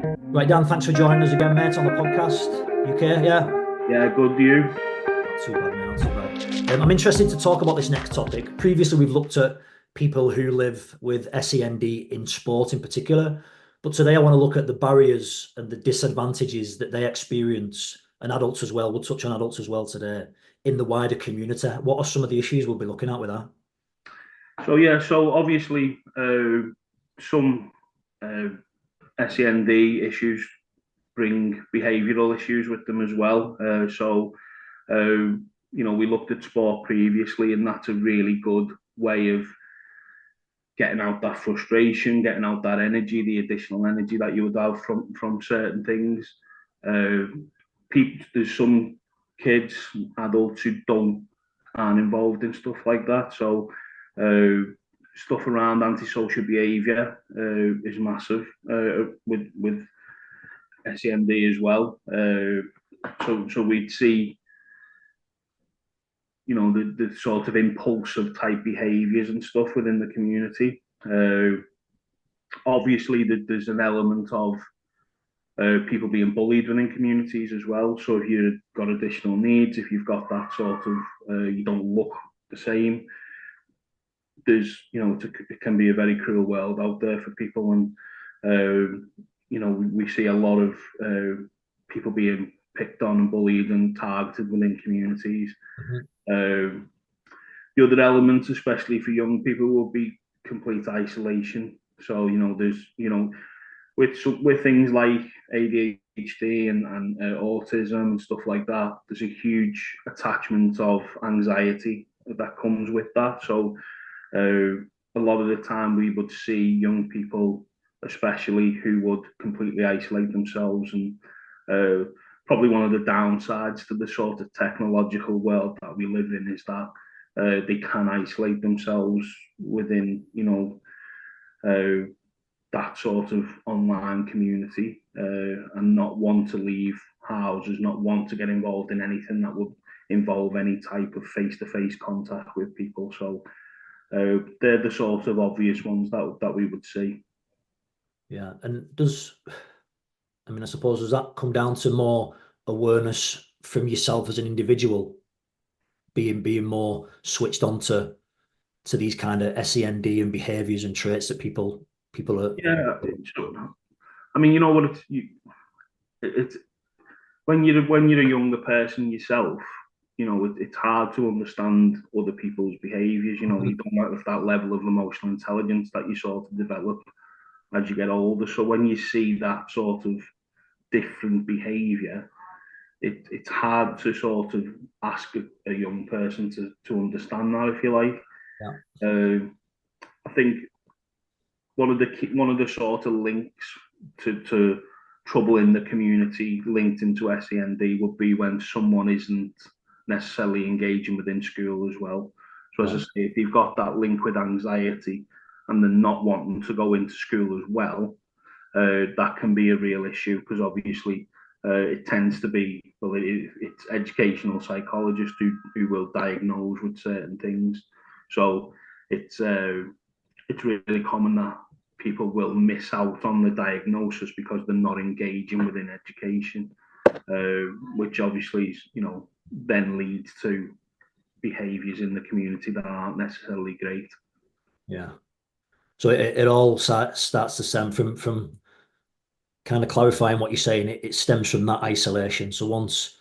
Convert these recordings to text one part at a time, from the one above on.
Right, Dan, thanks for joining us again, mate, on the podcast. UK, yeah? Yeah, good you. Not too bad, mate, not too bad. I'm interested to talk about this next topic. Previously, we've looked at people who live with SEND in sport in particular, but today I want to look at the barriers and the disadvantages that they experience, and adults as well. We'll touch on adults as well today in the wider community. What are some of the issues we'll be looking at with that? So obviously, some uh, SEND issues bring behavioural issues with them as well. We looked at sport previously, and that's a really good way of getting out that frustration, getting out that energy, the additional energy that you would have from certain things. There's some kids, adults who aren't involved in stuff like that. So stuff around antisocial behaviour is massive with SEND as well. So we'd see, the sort of impulsive type behaviours and stuff within the community. Obviously, there's an element of people being bullied within communities as well. So if you've got additional needs, if you've got that sort of, you don't look the same, it can be a very cruel world out there for people. And, we see a lot of people being picked on and bullied and targeted within communities. Mhm. Um, the other elements, especially for young people, will be complete isolation. So, with things like ADHD and autism and stuff like that, there's a huge attachment of anxiety that comes with that. So a lot of the time we would see young people, especially, who would completely isolate themselves. And probably one of the downsides to the sort of technological world that we live in is that they can isolate themselves within, that sort of online community, and not want to leave houses, not want to get involved in anything that would involve any type of face-to-face contact with people. So they're the sort of obvious ones that we would see. Yeah, and I suppose, does that come down to more awareness from yourself as an individual, being more switched on to these kind of SEND and behaviors and traits that people are. Yeah, I mean, you know what it's when you're a younger person yourself, it's hard to understand other people's behaviours. You don't have that level of emotional intelligence that you sort of develop as you get older. So when you see that sort of different behaviour, it's hard to sort of ask a young person to understand that, if you like. Yeah. Uh, I think one of the sort of links to trouble in the community linked into SEND would be when someone isn't necessarily engaging within school as well. So as I Right. say, if you've got that link with anxiety and then not wanting to go into school as well, that can be a real issue, because obviously it tends to be, well, it's educational psychologists who will diagnose with certain things. So it's uh, it's really common that people will miss out on the diagnosis because they're not engaging within education, which obviously, then leads to behaviours in the community that aren't necessarily great. Yeah. So it all starts to stem from kind of clarifying what you're saying. It stems from that isolation. So once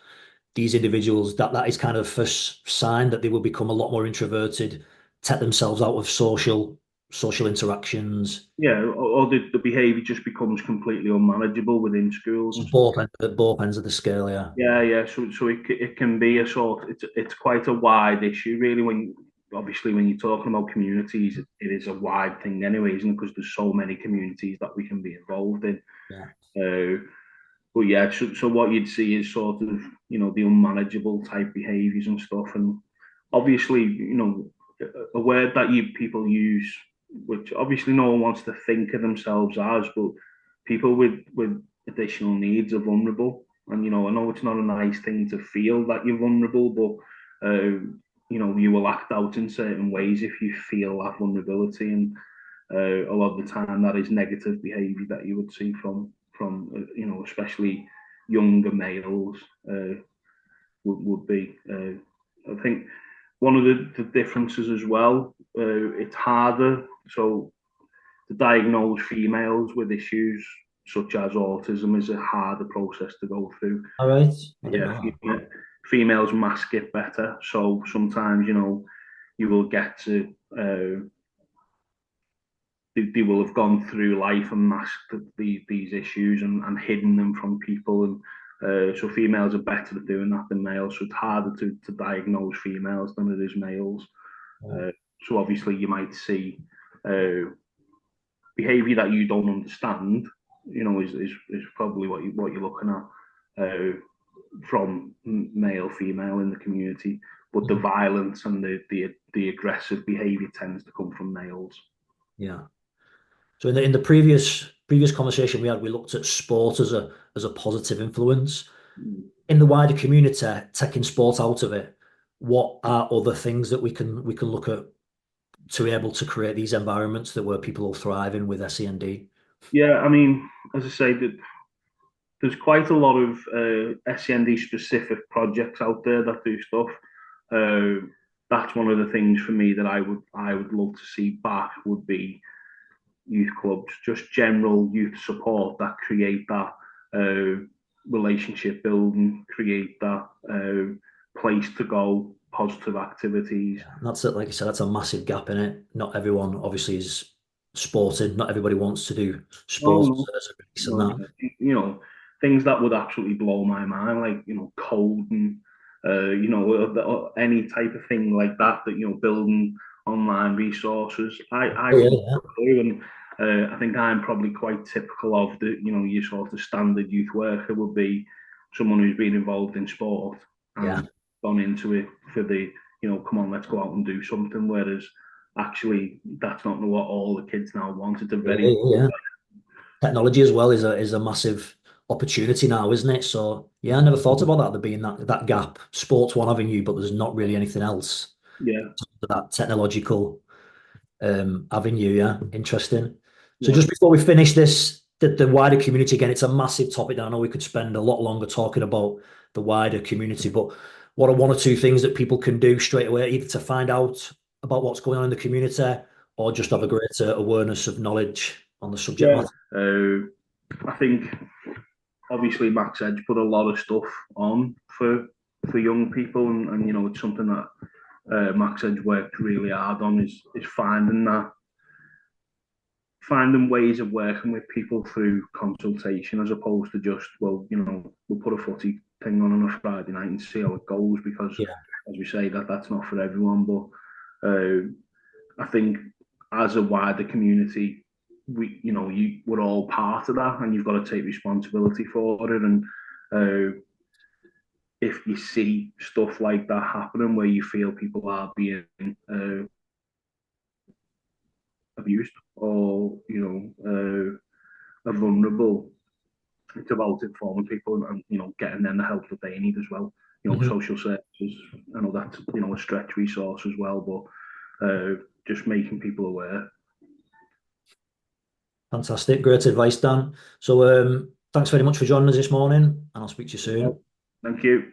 these individuals, that is kind of the first sign that they will become a lot more introverted, take themselves out of social interactions. Or the behaviour just becomes completely unmanageable within schools So and stuff. both ends of the scale, yeah. Yeah. So it can be it's quite a wide issue, really. Obviously, when you're talking about communities, it is a wide thing anyway, isn't it? Because there's so many communities that we can be involved in. Yeah. But yeah, so what you'd see is sort of, the unmanageable type behaviours and stuff. And obviously, a word that people use, which obviously no one wants to think of themselves as, but people with additional needs are vulnerable. And I know it's not a nice thing to feel that you're vulnerable, but you will act out in certain ways if you feel that vulnerability. And a lot of the time, that is negative behaviour that you would see from from especially younger males would be. I think one of the differences as well, it's harder to diagnose females with issues such as autism is a harder process to go through. All right. I didn't Yeah, know that. females mask it better. So sometimes, you will get to, they will have gone through life and masked these issues and hidden them from people. And so females are better at doing that than males. So it's harder to diagnose females than it is males. Yeah. So obviously you might see behavior that you don't understand, is probably what you're looking at from male, female in the community. But the violence and the aggressive behavior tends to come from males. Yeah. So in the previous conversation we had, we looked at sport as a positive influence. In the wider community, taking sport out of it, what are other things that we can look at to be able to create these environments that where people will thrive in with SEND? Yeah, I mean, as I say, that there's quite a lot of SEND specific projects out there that do stuff. That's one of the things for me that I would love to see back would be youth clubs, just general youth support that create that relationship building, create that place to go, positive activities. And that's it. Like I said, that's a massive gap in it. Not everyone obviously is sporting. Not everybody wants to do Oh sport no, as a release and no, that. things that would absolutely blow my mind, like coding, any type of thing like that. That building online resources. I Oh, would yeah, love yeah, to do, and I think I'm probably quite typical of the your sort of standard youth worker would be someone who's been involved in sport yeah, and gone into it for the come on, let's go out and do something. Whereas actually that's not what all the kids now want. It's a yeah, very yeah. Yeah. Technology as well is a massive opportunity now, isn't it? So yeah, I never thought about that there being that gap. Sports one avenue, but there's not really anything else yeah, to that technological avenue. Yeah, interesting. So yeah. just before we finish this, the wider community again, it's a massive topic that I know we could spend a lot longer talking about the wider community, but what are one or two things that people can do straight away, either to find out about what's going on in the community or just have a greater awareness of knowledge on the subject Yeah, matter? I think obviously Max Edge put a lot of stuff on for young people, and it's something that Max Edge worked really hard on is finding ways of working with people through consultation as opposed to just we'll put a footy thing on a Friday night and see how it goes because Yeah. as we say that's not for everyone, but I think as a wider community we're all part of that and you've got to take responsibility for it. And if you see stuff like that happening where you feel people are being abused or are vulnerable, it's about informing people and getting them the help that they need as well. Mhm. Social services, I know that's a stretch resource as well, but just making people aware. Fantastic. Great advice, Dan. So thanks very much for joining us this morning, and I'll speak to you soon. Thank you.